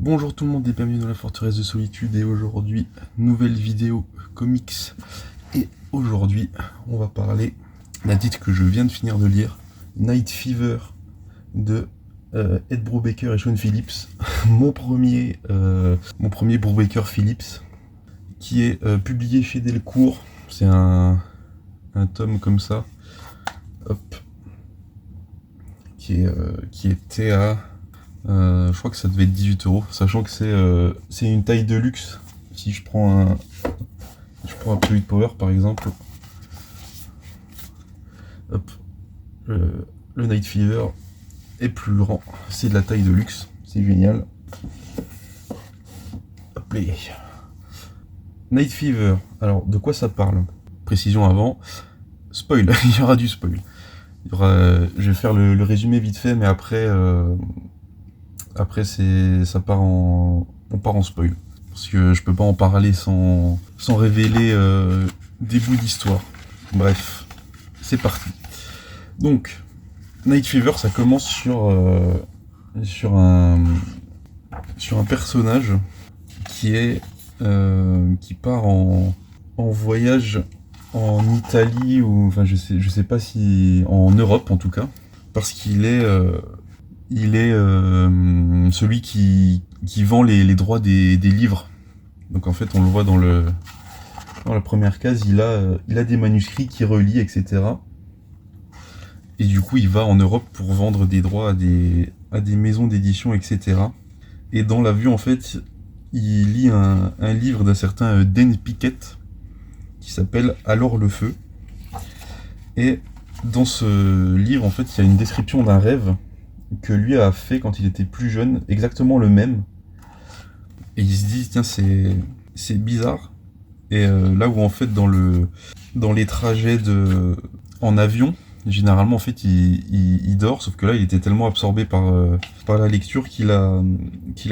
Bonjour tout le monde et bienvenue dans la forteresse de solitude et aujourd'hui, nouvelle vidéo comics et aujourd'hui on va parler d'un titre que je viens de finir de lire, Night Fever de Ed Brubaker et Sean Phillips, mon premier Brubaker Phillips qui est publié chez Delcourt, c'est un tome comme ça, hop, qui était à... je crois que ça devait être 18€, sachant que c'est une taille de luxe. Si je prends un Absolute Power par exemple, hop, le Night Fever est plus grand, c'est de la taille de luxe, c'est génial. Hop les. Night Fever, alors de quoi ça parle? Précision avant, spoil, il y aura du spoil. Je vais faire le résumé vite fait, mais après on part en spoil. Parce que je peux pas en parler sans révéler des bouts d'histoire. Bref, c'est parti. Donc, Night Fever, ça commence sur un personnage qui part en voyage en Italie, ou enfin je sais pas si en Europe en tout cas, parce qu'il est celui qui vend les droits des livres. Donc en fait on le voit dans la première case, il a des manuscrits qu'il relie, etc. Et du coup il va en Europe pour vendre des droits à des maisons d'édition, etc. Et dans la vue en fait, il lit un livre d'un certain Dan Pickett qui s'appelle Alors le feu. Et dans ce livre en fait il y a une description d'un rêve que lui a fait quand il était plus jeune, exactement le même. Et il se dit, tiens, c'est bizarre. Et là où en fait dans les trajets en avion, généralement en fait il dort, sauf que là il était tellement absorbé par la lecture qu'il a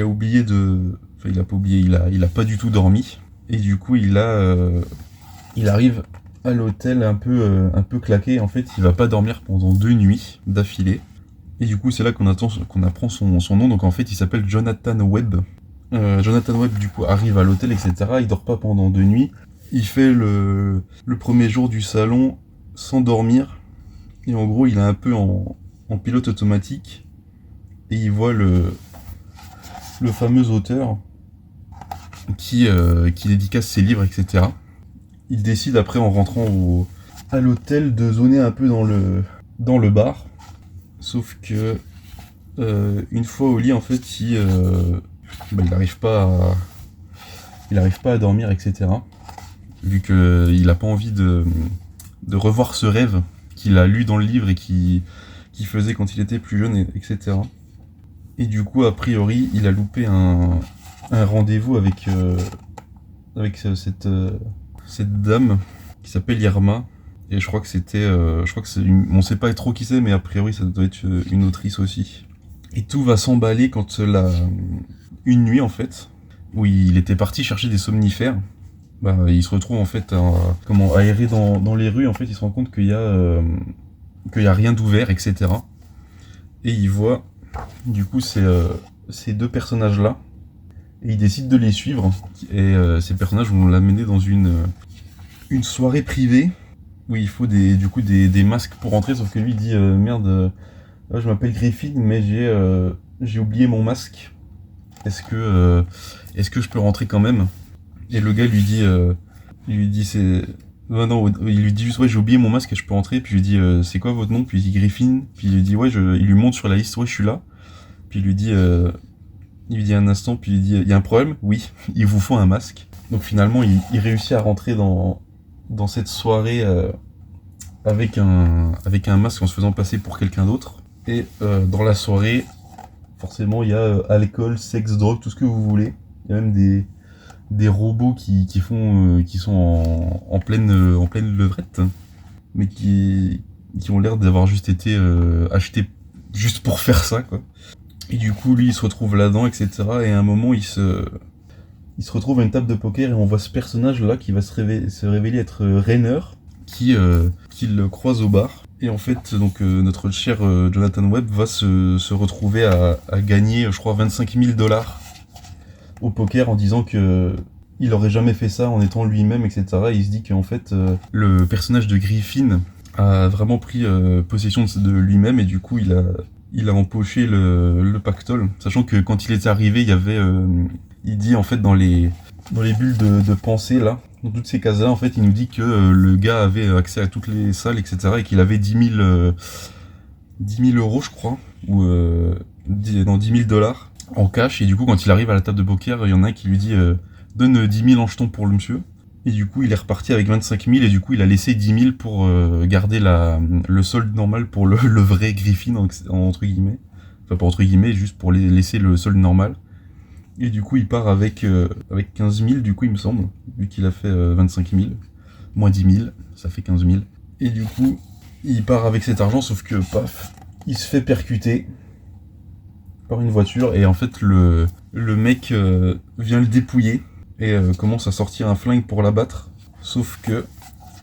oublié enfin il a pas oublié, il a pas du tout dormi. Et du coup il arrive à l'hôtel un peu claqué. En fait il va pas dormir pendant 2 nuits d'affilée. Et du coup, c'est là qu'on apprend son nom. Donc en fait, il s'appelle Jonathan Webb. Jonathan Webb, du coup, arrive à l'hôtel, etc. Il dort pas pendant 2 nuits. Il fait le premier jour du salon sans dormir. Et en gros, il est un peu en pilote automatique. Et il voit le fameux auteur qui dédicace ses livres, etc. Il décide après, en rentrant à l'hôtel, de zoner un peu dans le bar. Sauf que une fois au lit en fait il n'arrive pas à dormir, etc. Vu qu'il n'a pas envie de revoir ce rêve qu'il a lu dans le livre et qu'il faisait quand il était plus jeune, etc. Et du coup a priori il a loupé un rendez-vous avec cette dame qui s'appelle Irma. Et je crois que on sait pas trop qui c'est, mais a priori ça doit être une autrice aussi. Et tout va s'emballer quand une nuit en fait, où il était parti chercher des somnifères, il se retrouve en fait aéré dans les rues. En fait il se rend compte qu'il y a rien d'ouvert, etc. Et il voit du coup ces deux personnages là, et il décide de les suivre. Et ces personnages vont l'amener dans une soirée privée, où il faut des masques pour entrer, sauf que lui il dit merde, je m'appelle Griffin mais j'ai oublié mon masque. Est-ce que je peux rentrer quand même? Et le gars lui dit c'est non, il lui dit juste ouais, j'ai oublié mon masque et je peux rentrer. Puis il lui dit c'est quoi votre nom? Puis il dit Griffin. Puis il lui dit ouais, il lui montre sur la liste, ouais je suis là. Puis il lui dit un instant, puis il lui dit il y a un problème? Oui, il vous faut un masque. Donc finalement il réussit à rentrer dans cette soirée avec un masque en se faisant passer pour quelqu'un d'autre. Et dans la soirée, forcément, il y a alcool, sexe, drogue, tout ce que vous voulez. Il y a même des robots qui sont en pleine levrette, mais qui ont l'air d'avoir juste été achetés juste pour faire ça, quoi. Et du coup, lui, il se retrouve là-dedans, etc. Et à un moment, il se retrouve à une table de poker et on voit ce personnage-là qui va se révéler être Rainer, qui le croise au bar. Et en fait, donc notre cher Jonathan Webb va se retrouver à gagner, je crois, 25 000 $. au poker en disant que il aurait jamais fait ça en étant lui-même, etc. Et il se dit qu'en fait, le personnage de Griffin a vraiment pris possession de lui-même et du coup, il a empoché le pactole. Sachant que quand il était arrivé, il y avait, il dit en fait dans les bulles de pensée là, dans toutes ces cases-là, en fait, il nous dit que le gars avait accès à toutes les salles, etc. et qu'il avait 10 000 euros, je crois, ou dans 10 000 dollars en cash. Et du coup, quand il arrive à la table de poker, il y en a un qui lui dit donne 10 000 en jetons pour le monsieur. Et du coup, il est reparti avec 25 000 et du coup, il a laissé 10 000 pour garder le solde normal pour le vrai Griffin, entre guillemets. Enfin, pas entre guillemets, juste pour laisser le solde normal. Et du coup, il part avec 15 000, du coup, il me semble, vu qu'il a fait 25 000, moins 10 000, ça fait 15 000. Et du coup, il part avec cet argent, sauf que, paf, il se fait percuter par une voiture, et en fait, le mec vient le dépouiller, et commence à sortir un flingue pour l'abattre. Sauf que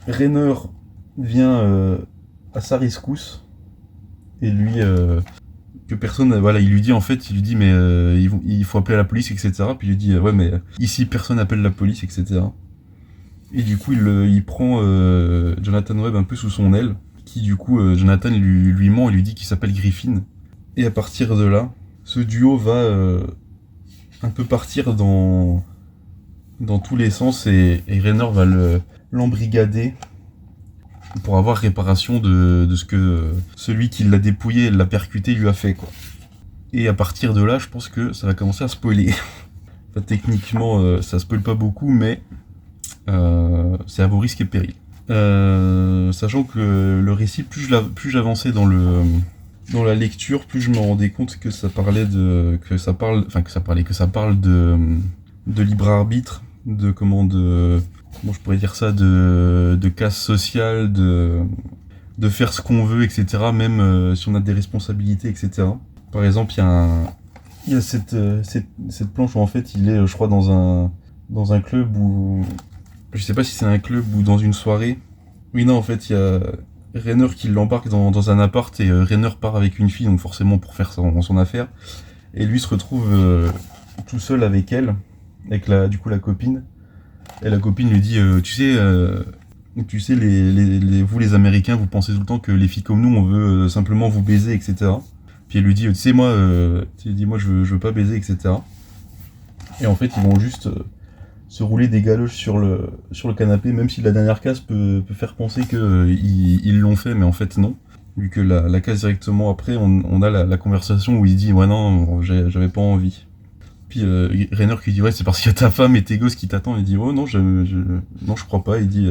Rainer vient à sa rescousse, et lui... que personne, voilà, il lui dit en fait, il lui dit mais il faut appeler la police, etc. Puis il lui dit ouais mais ici personne appelle la police, etc. Et du coup il prend Jonathan Webb un peu sous son aile, qui du coup Jonathan lui ment et lui dit qu'il s'appelle Griffin. Et à partir de là, ce duo va un peu partir dans tous les sens et Rainer va l'embrigader pour avoir réparation de ce que celui qui l'a dépouillé et l'a percuté lui a fait, quoi. Et à partir de là, je pense que ça va commencer à spoiler. Enfin, techniquement, ça spoil pas beaucoup, mais c'est à vos risques et périls. Sachant que le récit, plus j'avançais dans la lecture, plus je me rendais compte que ça parle de libre arbitre, comment je pourrais dire ça, de casse sociale, de faire ce qu'on veut, etc. Même si on a des responsabilités, etc. Par exemple, il y a cette planche où en fait il est, je crois, dans un club où... Je sais pas si c'est un club ou dans une soirée. Oui, non, en fait, il y a Rainer qui l'embarque dans un appart et Rainer part avec une fille, donc forcément pour faire son affaire. Et lui se retrouve tout seul avec elle, avec du coup la copine. Et la copine lui dit tu sais, vous les Américains, vous pensez tout le temps que les filles comme nous, on veut simplement vous baiser, etc. Puis elle lui dit tu sais, moi, je veux pas baiser, etc. Et en fait, ils vont juste se rouler des galoches sur le canapé, même si la dernière case peut faire penser qu'ils l'ont fait, mais en fait non. Vu que la case directement après, on a la conversation où il dit ouais non, j'avais pas envie. Puis Rainer qui dit ouais c'est parce qu'il y a ta femme et tes gosses qui t'attendent. Il dit oh non je crois pas. Il dit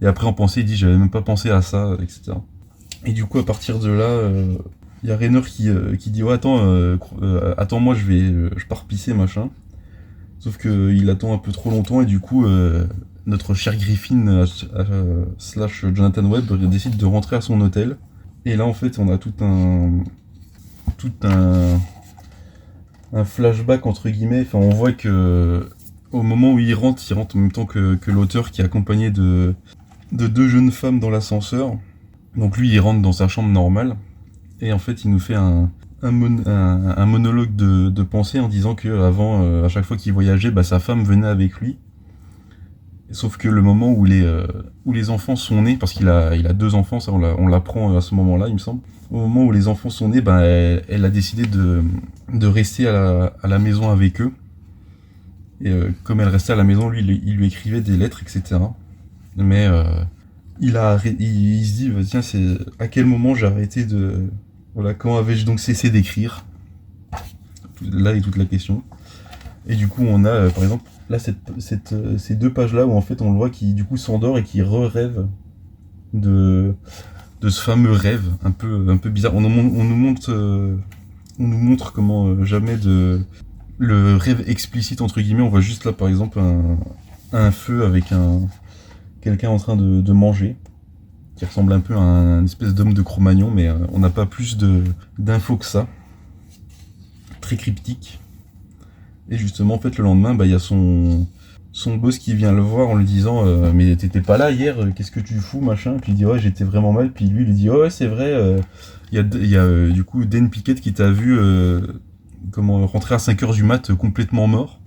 et après en pensée il dit j'avais même pas pensé à ça, etc. Et du coup à partir de là il y a Rainer qui dit ouais attends moi je pars pisser machin. Sauf que il attend un peu trop longtemps et du coup notre cher Griffin slash Jonathan Webb décide de rentrer à son hôtel. Et là en fait on a tout un flashback entre guillemets. Enfin on voit que au moment où il rentre en même temps que l'auteur, qui est accompagné de deux jeunes femmes dans l'ascenseur. Donc lui il rentre dans sa chambre normale et en fait il nous fait un monologue de pensée en disant que avant à chaque fois qu'il voyageait, sa femme venait avec lui. Sauf que le moment où les enfants sont nés, parce qu'il a 2 enfants, ça on l'apprend à ce moment-là, il me semble. Au moment où les enfants sont nés, elle a décidé de rester à la maison avec eux. Et comme elle restait à la maison, lui, il lui écrivait des lettres, etc. Mais il se dit, tiens, c'est à quel moment j'ai arrêté de... Voilà, quand avais-je donc cessé d'écrire? Là est toute la question. Et du coup, on a, par exemple, là, ces 2 pages-là où en fait on le voit qui du coup s'endort et qui rêve de ce fameux rêve un peu bizarre. On nous montre comment jamais le rêve explicite entre guillemets. On voit juste là par exemple un feu avec quelqu'un en train de manger, qui ressemble un peu à un espèce d'homme de Cro-Magnon, mais on n'a pas plus d'infos que ça. Très cryptique. Et justement, en fait, le lendemain, il y a son boss qui vient le voir en lui disant mais t'étais pas là hier, qu'est-ce que tu fous, machin. Puis il dit ouais, j'étais vraiment mal. Puis lui, il lui dit ouais, c'est vrai, il y a du coup Dan Pickett qui t'a vu rentrer à 5h du mat complètement mort.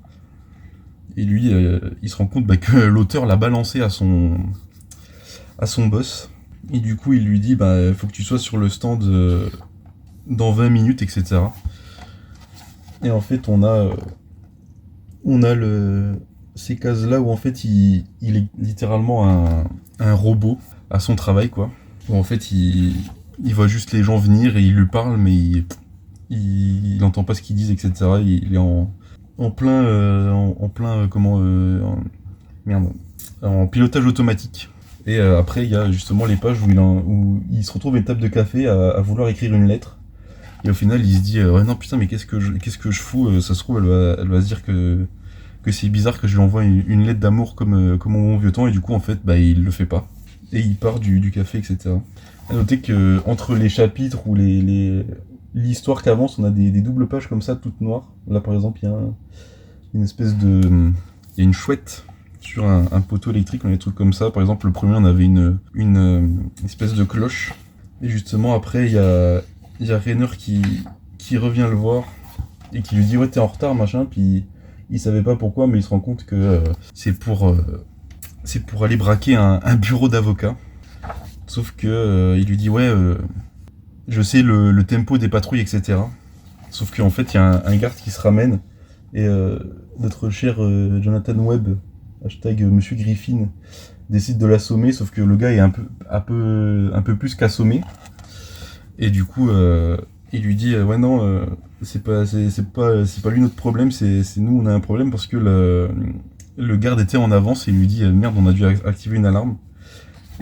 Et lui, il se rend compte que l'auteur l'a balancé à son boss. Et du coup, il lui dit, faut que tu sois sur le stand dans 20 minutes, etc. Et en fait, on a ces cases-là où en fait, il est littéralement un robot à son travail, quoi. Où en fait, il voit juste les gens venir et il lui parle, mais il n'entend pas ce qu'ils disent, etc. Il est en plein, en pilotage automatique. Et après, il y a justement les pages où il se retrouve à une table de café à vouloir écrire une lettre. Et au final, il se dit ouais, non, putain, mais qu'est-ce que je fous, ça se trouve, elle va se dire que c'est bizarre que je lui envoie une lettre d'amour comme au bon vieux temps. Et du coup, en fait, il le fait pas. Et il part du café, etc. À noter que entre les chapitres ou l'histoire qui avance, on a des doubles pages comme ça, toutes noires. Là, par exemple, il y a une espèce de... Il y a une chouette sur un poteau électrique, on a des trucs comme ça. Par exemple, le premier, on avait une espèce de cloche. Et justement, après, il y a Rainer qui revient le voir et qui lui dit « Ouais, t'es en retard, machin ». Puis il savait pas pourquoi, mais il se rend compte que c'est pour aller braquer un bureau d'avocat. Sauf que il lui dit « Ouais, je sais le tempo des patrouilles, etc. » Sauf qu'en fait, il y a un garde qui se ramène et notre cher Jonathan Webb, hashtag Monsieur Griffin, décide de l'assommer, sauf que le gars est un peu plus qu'assommé. Et du coup, il lui dit ouais, non, c'est pas lui notre problème, c'est nous, on a un problème parce que le garde était en avance et il lui dit merde, on a dû activer une alarme.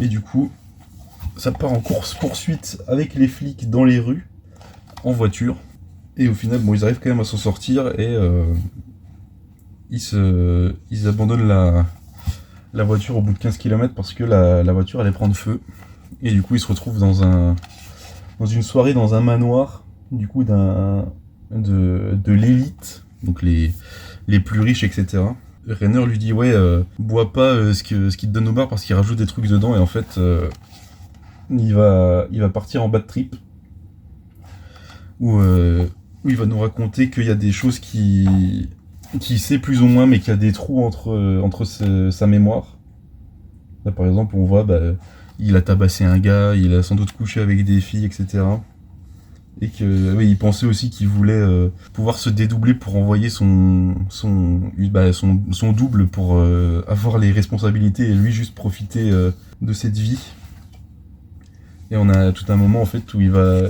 Et du coup, ça part en course-poursuite avec les flics dans les rues, en voiture. Et au final, ils arrivent quand même à s'en sortir et ils abandonnent la voiture au bout de 15 km parce que la voiture allait prendre feu. Et du coup, ils se retrouvent dans une soirée dans un manoir, du coup, de l'élite, donc les plus riches, etc. Rainer lui dit ouais, bois pas ce qui te donne au bar parce qu'il rajoute des trucs dedans, et en fait, il va partir en bad trip où il va nous raconter qu'il y a des choses qui sait plus ou moins, mais qu'il y a des trous entre sa mémoire. Là, par exemple, on voit il a tabassé un gars, il a sans doute couché avec des filles, etc. Et que il pensait aussi qu'il voulait pouvoir se dédoubler pour envoyer son double pour avoir les responsabilités et lui juste profiter de cette vie. Et on a tout un moment en fait où il va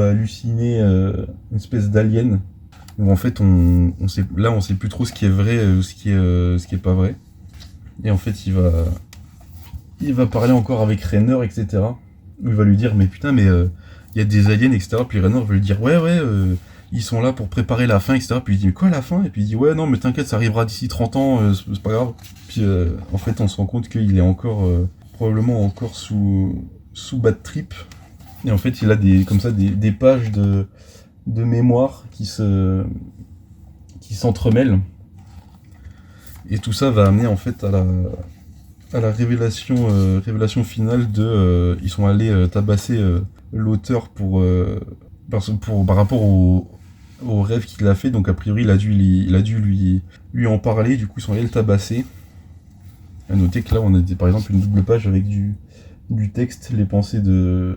halluciner une espèce d'alien où en fait on sait plus trop ce qui est vrai ou ce qui est pas vrai. Et en fait il va parler encore avec Rainer, etc. Où il va lui dire mais putain, mais y a des aliens, etc. Puis Rainer va lui dire ouais, ils sont là pour préparer la fin, etc. Puis il dit mais quoi, la fin? Et puis il dit ouais, non mais t'inquiète, ça arrivera d'ici 30 ans, c'est pas grave. Puis en fait on se rend compte qu'il est encore probablement encore sous bad trip. Et en fait il a des pages de mémoire qui s'entremêlent. Et tout ça va amener en fait à la révélation finale de ils sont allés tabasser l'auteur par rapport au rêve qu'il a fait. Donc a priori il a dû lui en parler, du coup ils sont allés le tabasser. À noter que là on a par exemple une double page avec du texte, les pensées de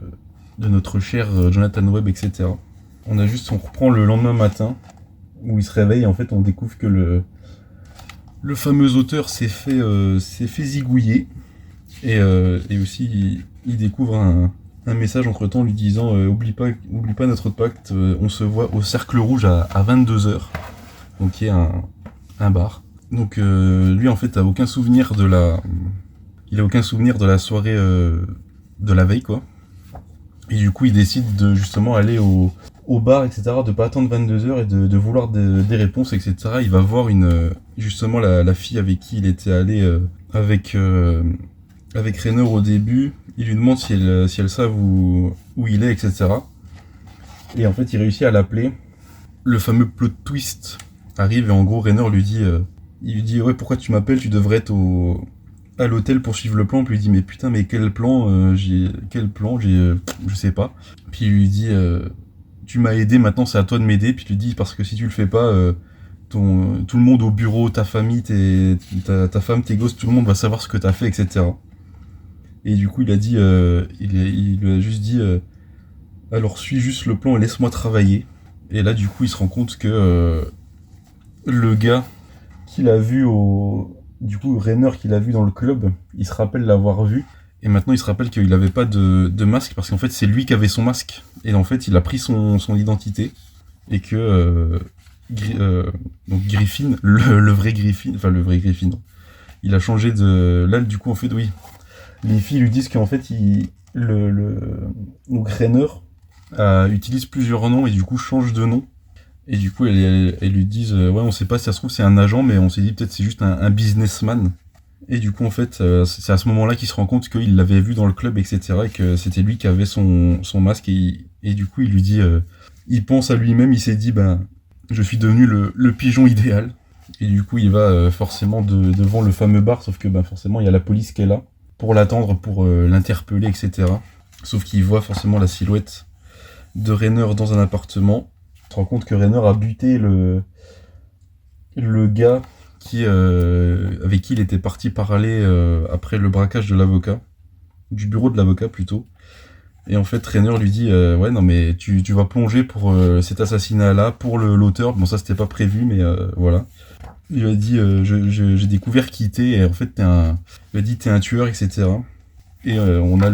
notre cher Jonathan Webb, etc. On reprend le lendemain matin où il se réveille et en fait on découvre que le fameux auteur s'est fait zigouiller et aussi il découvre un message entre temps lui disant oublie pas notre pacte, on se voit au Cercle Rouge à 22h, donc qui est un bar. Donc lui en fait a aucun souvenir de la soirée de la veille, quoi. Et du coup il décide de justement aller au bar, etc., de pas attendre 22h et de vouloir des réponses, etc. Il va voir justement la fille avec qui il était allé avec Rainer au début. Il lui demande si elle savent où il est, etc. Et en fait il réussit à l'appeler. Le fameux plot twist arrive et en gros Rainer lui dit ouais, pourquoi tu m'appelles, tu devrais être à l'hôtel pour suivre le plan. Puis il lui dit mais putain, mais quel plan, je sais pas. Puis il lui dit tu m'as aidé, maintenant c'est à toi de m'aider. Puis il lui dit parce que si tu le fais pas, tout le monde au bureau, ta famille, ta femme, tes gosses, tout le monde va savoir ce que t'as fait, etc. Et du coup, il a dit, il lui a juste dit, alors suis juste le plan et laisse-moi travailler. Et là, du coup, il se rend compte que le gars qu'il a vu du coup, Rainer qu'il a vu dans le club, il se rappelle l'avoir vu. Et maintenant, il se rappelle qu'il n'avait pas de masque parce qu'en fait, c'est lui qui avait son masque. Et en fait, il a pris son identité. Et que donc Griffin, le vrai Griffin, enfin le vrai Griffin, non. Il a changé de. Là, du coup, en fait, oui. Les filles lui disent qu'en fait, donc Rainer utilise plusieurs noms et du coup change de nom. Et du coup, elles lui disent ouais, on sait pas si ça se trouve, c'est un agent, mais on s'est dit peut-être c'est juste un businessman. Et du coup, en fait, c'est à ce moment-là qu'il se rend compte qu'il l'avait vu dans le club, etc. Et que c'était lui qui avait son masque. Et du coup, il lui dit il pense à lui-même, il s'est dit ben, je suis devenu le pigeon idéal. Et du coup, il va forcément devant le fameux bar, sauf que ben, forcément, il y a la police qui est là pour l'attendre, pour l'interpeller, etc. Sauf qu'il voit forcément la silhouette de Rainer dans un appartement. Il se rend compte que Rainer a buté le gars avec qui il était parti parler après le braquage de l'avocat, du bureau de l'avocat plutôt. Et en fait, Rainer lui dit ouais, non, mais tu vas plonger pour cet assassinat-là, pour l'auteur. Bon, ça, c'était pas prévu, mais voilà. Il a dit j'ai découvert qui t'es, et en fait, il a dit t'es un tueur, etc. Et on a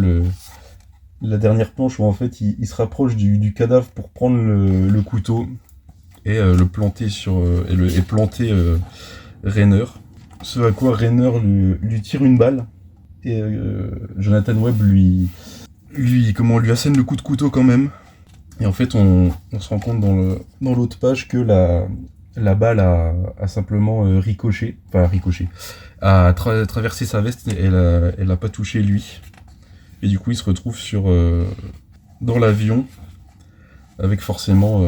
la dernière planche où en fait, il se rapproche du cadavre pour prendre le couteau et le planter et planter Rainer. Ce à quoi Rainer lui tire une balle et Jonathan Webb lui assène le coup de couteau quand même. Et en fait, on se rend compte dans l'autre page que la balle a simplement ricoché, a traversé sa veste et elle a pas touché lui. Et du coup, il se retrouve dans l'avion avec forcément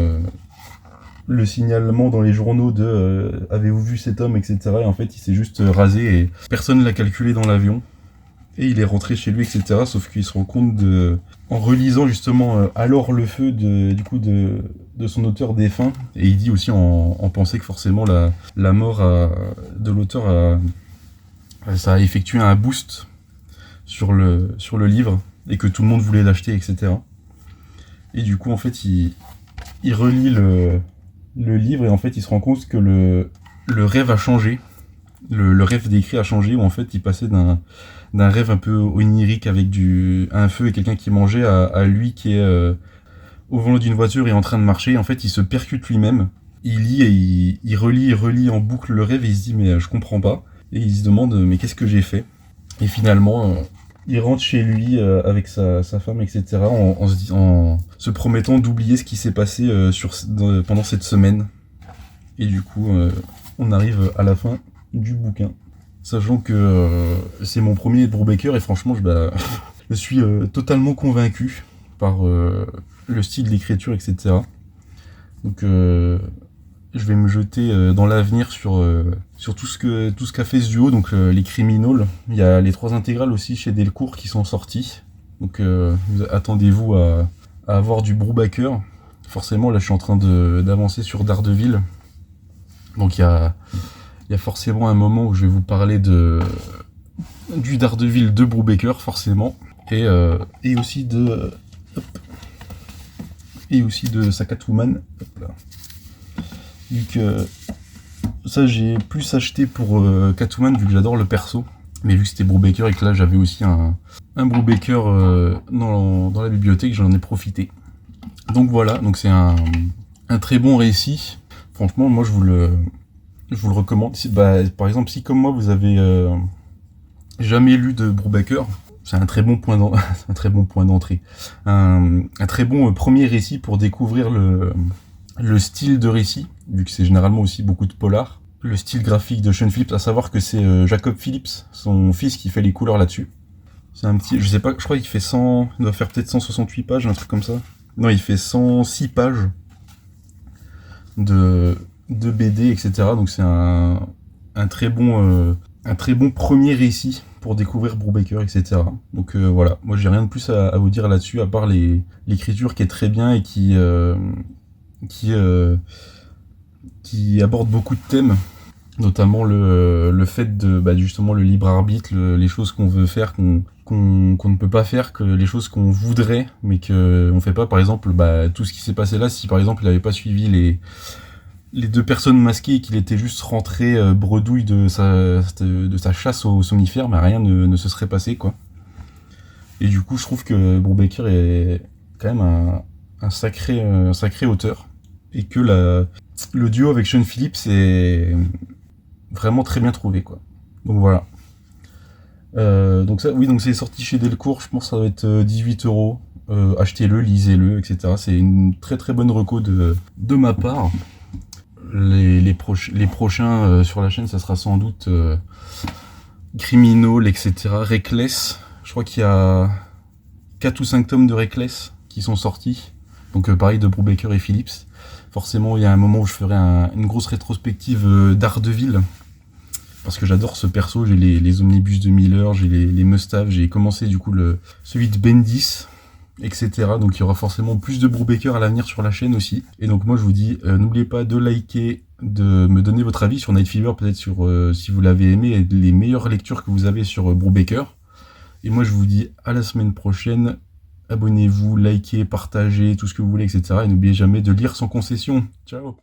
le signalement dans les journaux de avez-vous vu cet homme, etc. Et en fait, il s'est juste rasé et personne ne l'a calculé dans l'avion. Et il est rentré chez lui, etc. Sauf qu'il se rend compte en relisant justement Alors le feu de son auteur défunt. Et il dit aussi en pensant que forcément la mort de l'auteur ça a effectué un boost sur le livre et que tout le monde voulait l'acheter, etc. Et du coup, en fait, il relit le livre et en fait, il se rend compte que le rêve a changé. Le rêve décrit a changé, où en fait, il passait d'un rêve un peu onirique avec un feu et quelqu'un qui mangeait à lui qui est au volant d'une voiture et en train de marcher. En fait, il se percute lui-même. Il lit et il relit en boucle le rêve et il se dit mais je comprends pas. Et il se demande mais qu'est-ce que j'ai fait? Et finalement, il rentre chez lui avec sa femme, etc. en se promettant d'oublier ce qui s'est passé pendant cette semaine. Et du coup, on arrive à la fin du bouquin. Sachant que c'est mon premier de Brubaker et franchement, je suis totalement convaincu par le style d'écriture, etc. Donc, je vais me jeter dans l'avenir sur tout ce qu'a fait ce duo, donc les Criminals. Il y a les 3 intégrales aussi chez Delcourt qui sont sorties. Donc attendez-vous à avoir du Brubaker. Forcément, là je suis en train d'avancer sur Daredevil. Donc il y a forcément un moment où je vais vous parler du Daredevil de Brubaker, forcément. Et aussi de sa Catwoman. Hop là. Vu que ça j'ai plus acheté pour Catwoman vu que j'adore le perso, mais vu que c'était Brubaker et que là j'avais aussi un Brubaker dans la bibliothèque, j'en ai profité. Donc voilà, donc c'est un très bon récit. Franchement, moi je vous le recommande. Par exemple, si comme moi vous avez jamais lu de Brubaker, c'est un très bon point d'entrée. Un très bon premier récit pour découvrir le style de récit, vu que c'est généralement aussi beaucoup de polar. Le style graphique de Sean Phillips, à savoir que c'est Jacob Phillips, son fils, qui fait les couleurs là-dessus. C'est un petit, je sais pas, je crois qu'il fait il doit faire peut-être 168 pages, un truc comme ça. Non, il fait 106 pages de BD, etc. Donc c'est un très bon premier récit pour découvrir Brubaker, etc. Donc voilà, moi j'ai rien de plus à vous dire là-dessus, à part l'écriture qui est très bien et qui qui aborde beaucoup de thèmes, notamment le fait de justement le libre arbitre, les choses qu'on veut faire, qu'on ne peut pas faire, que les choses qu'on voudrait mais qu'on fait pas. Par exemple, tout ce qui s'est passé là, si par exemple il n'avait pas suivi les deux personnes masquées et qu'il était juste rentré bredouille de sa chasse aux somnifères, mais rien ne se serait passé, quoi. Et du coup, je trouve que Brubaker est quand même un sacré auteur, et que le duo avec Sean Phillips est vraiment très bien trouvé, quoi. Donc voilà. Donc ça, oui, donc c'est sorti chez Delcourt, je pense que ça va être 18 euros. Achetez-le, lisez-le, etc. C'est une très très bonne reco de ma part. Les prochains sur la chaîne, ça sera sans doute Criminal, etc. Reckless. Je crois qu'il y a 4 ou 5 tomes de Reckless qui sont sortis. Donc pareil, de Brubaker et Phillips. Forcément, il y a un moment où je ferai une grosse rétrospective d'Ardeville. Parce que j'adore ce perso, j'ai les omnibus de Miller, j'ai les must-have, j'ai commencé du coup celui de Bendis, etc. Donc il y aura forcément plus de Brubaker à l'avenir sur la chaîne aussi. Et donc moi je vous dis, n'oubliez pas de liker, de me donner votre avis sur Night Fever, peut-être sur si vous l'avez aimé, et les meilleures lectures que vous avez sur Brubaker. Et moi je vous dis à la semaine prochaine, abonnez-vous, likez, partagez, tout ce que vous voulez, etc. Et n'oubliez jamais de lire sans concession. Ciao.